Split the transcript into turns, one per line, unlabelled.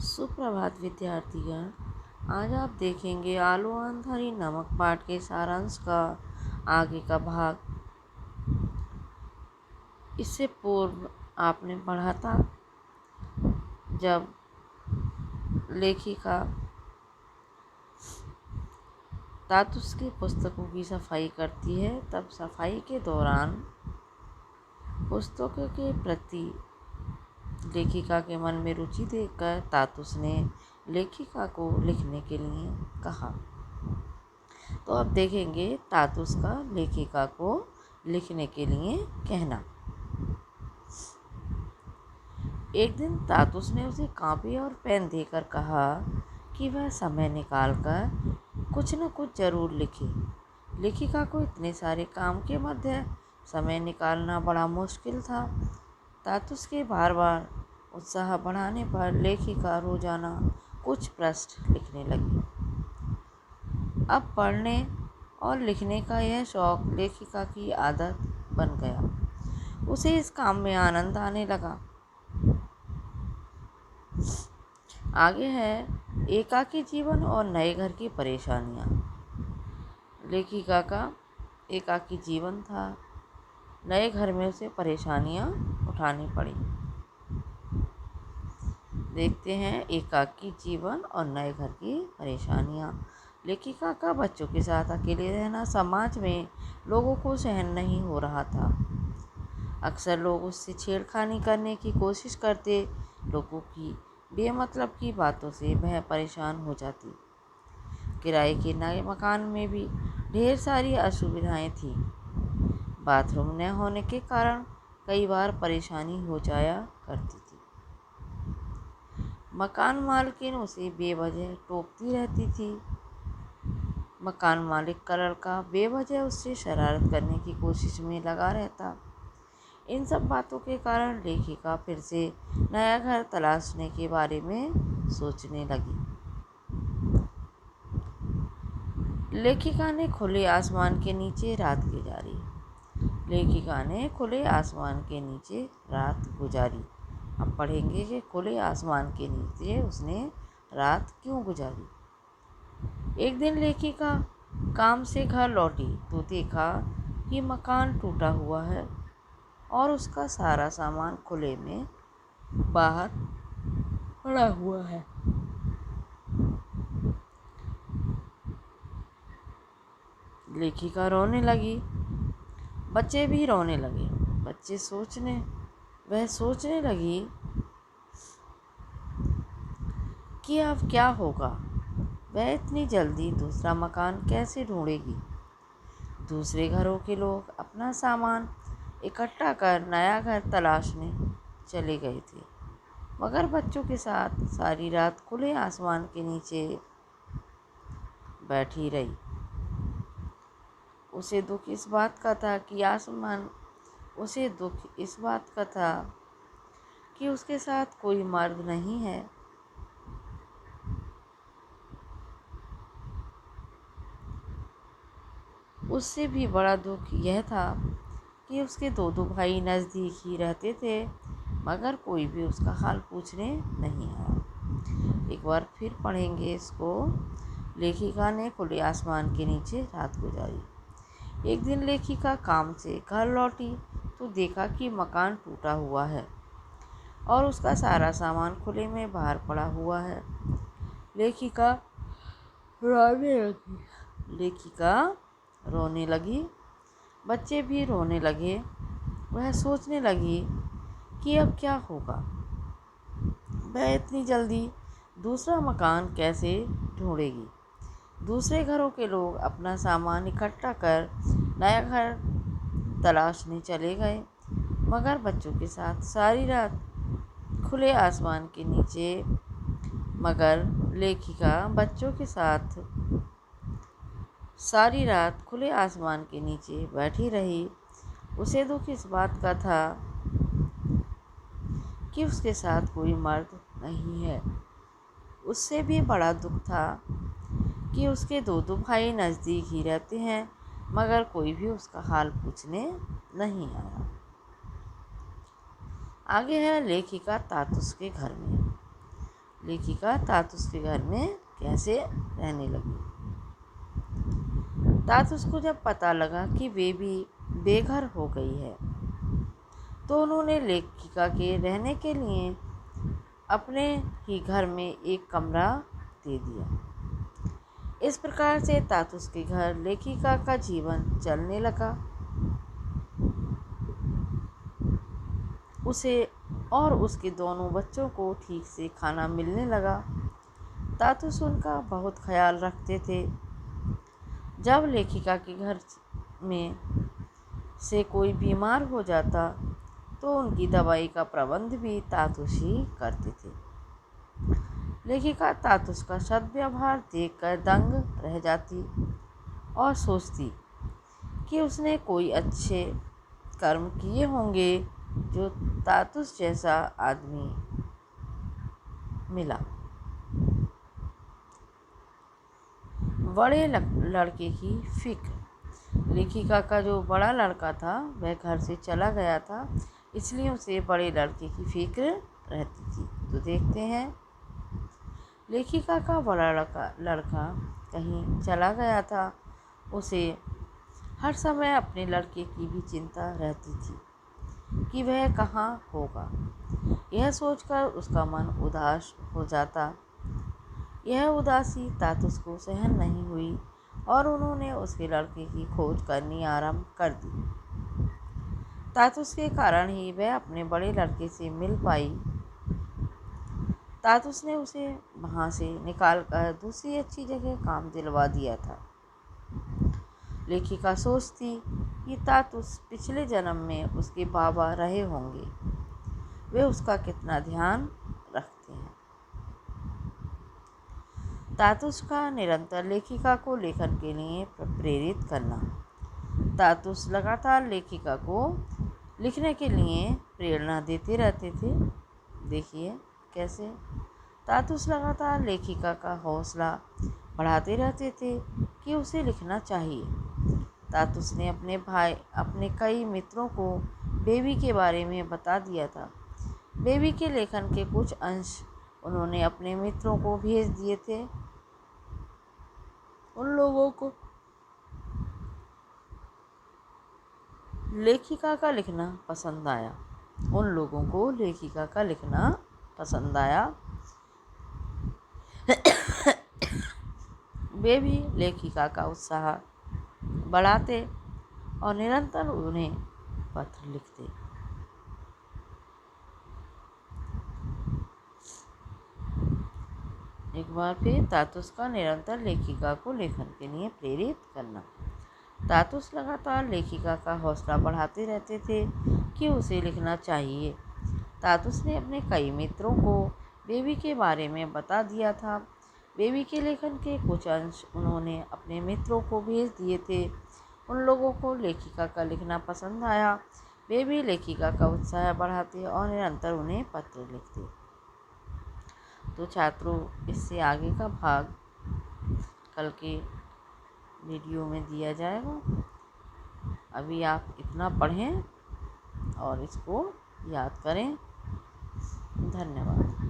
सुप्रभात विद्यार्थियों। आज आप देखेंगे आलू अंधारी नमक पाठ के सारांश का आगे का भाग। इससे पूर्व आपने पढ़ा था जब लेखिका तातुस की पुस्तकों की सफाई करती है, तब सफाई के दौरान पुस्तकों के प्रति लेखिका के मन में रुचि देखकर तातुस ने लेखिका को लिखने के लिए कहा। तो अब देखेंगे तातुस का लेखिका को लिखने के लिए कहना। एक दिन तातुस ने उसे कॉपी और पेन देकर कहा कि वह समय निकालकर कुछ न कुछ जरूर लिखे। लेखिका को इतने सारे काम के मध्य समय निकालना बड़ा मुश्किल था। तातुस के बार बार उत्साह बढ़ाने पर लेखिका रोजाना कुछ पृष्ठ लिखने लगी। अब पढ़ने और लिखने का यह शौक लेखिका की आदत बन गया। उसे इस काम में आनंद आने लगा। आगे है एकाकी जीवन और नए घर की परेशानियां। लेखिका का एकाकी जीवन था। नए घर में उसे परेशानियां उठानी पड़ी। देखते हैं एकाकी जीवन और नए घर की परेशानियां। लेखिका का बच्चों के साथ अकेले रहना समाज में लोगों को सहन नहीं हो रहा था। अक्सर लोग उससे छेड़खानी करने की कोशिश करते। लोगों की बेमतलब की बातों से वह परेशान हो जाती। किराए के नए मकान में भी ढेर सारी असुविधाएं थीं। बाथरूम न होने के कारण कई बार परेशानी हो जाया करती थी। मकान मालकिन उसे बेवजह टोकती रहती थी। मकान मालिक का लड़का बेवजह उससे शरारत करने की कोशिश में लगा रहता। इन सब बातों के कारण लेखिका फिर से नया घर तलाशने के बारे में सोचने लगी। लेखिका ने खुले आसमान के नीचे रात गुजारी। लेखिका ने खुले आसमान के नीचे रात गुजारी। अब पढ़ेंगे कि खुले आसमान के नीचे उसने रात क्यों गुजारी। एक दिन लेखिका काम से घर लौटी तो देखा कि मकान टूटा हुआ है और उसका सारा सामान खुले में बाहर पड़ा हुआ है। लेखिका रोने लगी। बच्चे भी रोने लगे। वह सोचने लगी कि अब क्या होगा। वह इतनी जल्दी दूसरा मकान कैसे ढूंढेगी। दूसरे घरों के लोग अपना सामान इकट्ठा कर नया घर तलाशने चले गए थे, मगर बच्चों के साथ सारी रात खुले आसमान के नीचे बैठी रही। उसे दुख इस बात का था कि उसके साथ कोई मर्द नहीं है। उससे भी बड़ा दुख यह था कि उसके दो भाई नज़दीक ही रहते थे, मगर कोई भी उसका हाल पूछने नहीं आया। एक बार फिर पढ़ेंगे इसको। लेखिका ने खुले आसमान के नीचे रात गुजारी। एक दिन लेखिका काम से घर लौटी तो देखा कि मकान टूटा हुआ है और उसका सारा सामान खुले में बाहर पड़ा हुआ है। लेखिका रोने लगी। बच्चे भी रोने लगे। वह सोचने लगी कि अब क्या होगा। वह इतनी जल्दी दूसरा मकान कैसे ढूंढेगी। दूसरे घरों के लोग अपना सामान इकट्ठा कर नया घर तलाशने चले गए, मगर बच्चों के साथ सारी रात खुले आसमान के नीचे मगर लेखिका बच्चों के साथ सारी रात खुले आसमान के नीचे बैठी रही। उसे दुख इस बात का था कि उसके साथ कोई मर्द नहीं है। उससे भी बड़ा दुख था कि उसके दो भाई नज़दीक ही रहते हैं, मगर कोई भी उसका हाल पूछने नहीं आया। आगे है लेखिका तातुस के घर में। लेखिका तातुस के घर में कैसे रहने लगी। तातुस को जब पता लगा कि बेबी बेघर हो गई है तो उन्होंने लेखिका के रहने के लिए अपने ही घर में एक कमरा दे दिया। इस प्रकार से तातुस के घर लेखिका का जीवन चलने लगा। उसे और उसके दोनों बच्चों को ठीक से खाना मिलने लगा। तातुस उनका बहुत ख्याल रखते थे। जब लेखिका के घर में से कोई बीमार हो जाता तो उनकी दवाई का प्रबंध भी तातुस ही करते थे। लेखिका तातुस का सद्व्यवहार देखकर दंग रह जाती और सोचती कि उसने कोई अच्छे कर्म किए होंगे जो तातुस जैसा आदमी मिला। बड़े लड़के की फिक्र। लेखिका का जो बड़ा लड़का था वह घर से चला गया था, इसलिए उसे बड़े लड़के की फिक्र रहती थी। तो देखते हैं, लेखिका का बड़ा लड़का कहीं चला गया था। उसे हर समय अपने लड़के की भी चिंता रहती थी कि वह कहाँ होगा। यह सोचकर उसका मन उदास हो जाता। यह उदासी तातुस को सहन नहीं हुई और उन्होंने उसके लड़के की खोज करनी आरंभ कर दी। तातुस के कारण ही वह अपने बड़े लड़के से मिल पाई। तातुस ने उसे वहाँ से निकालकर दूसरी अच्छी जगह काम दिलवा दिया था। लेखिका सोचती कि तातुस पिछले जन्म में उसके बाबा रहे होंगे, वे उसका कितना ध्यान रखते हैं। तातुस का निरंतर लेखिका को लेखन के लिए प्रेरित करना। तातुस लगातार लेखिका को लिखने के लिए प्रेरणा देते रहते थे। देखिए कैसे तातुस लगातार लेखिका का हौसला बढ़ाते रहते थे कि उसे लिखना चाहिए। तातुस ने अपने कई मित्रों को बेबी के बारे में बता दिया था। बेबी के लेखन के कुछ अंश उन्होंने अपने मित्रों को भेज दिए थे। उन लोगों को लेखिका का लिखना पसंद आया। वे भी लेखिका का उत्साह बढ़ाते और निरंतर उन्हें पत्र लिखते। एक बार फिर तातुस का निरंतर लेखिका को लेखन के लिए प्रेरित करना। तातुस लगातार लेखिका का हौसला बढ़ाते रहते थे कि उसे लिखना चाहिए। तातुस ने अपने कई मित्रों को बेबी के बारे में बता दिया था। बेबी के लेखन के कुछ अंश उन्होंने अपने मित्रों को भेज दिए थे। उन लोगों को लेखिका का लिखना पसंद आया। वे भी लेखिका का उत्साह बढ़ाते और निरंतर उन्हें पत्र लिखते। तो छात्रों, इससे आगे का भाग कल के वीडियो में दिया जाएगा। अभी आप इतना पढ़ें और इसको याद करें। धन्यवाद।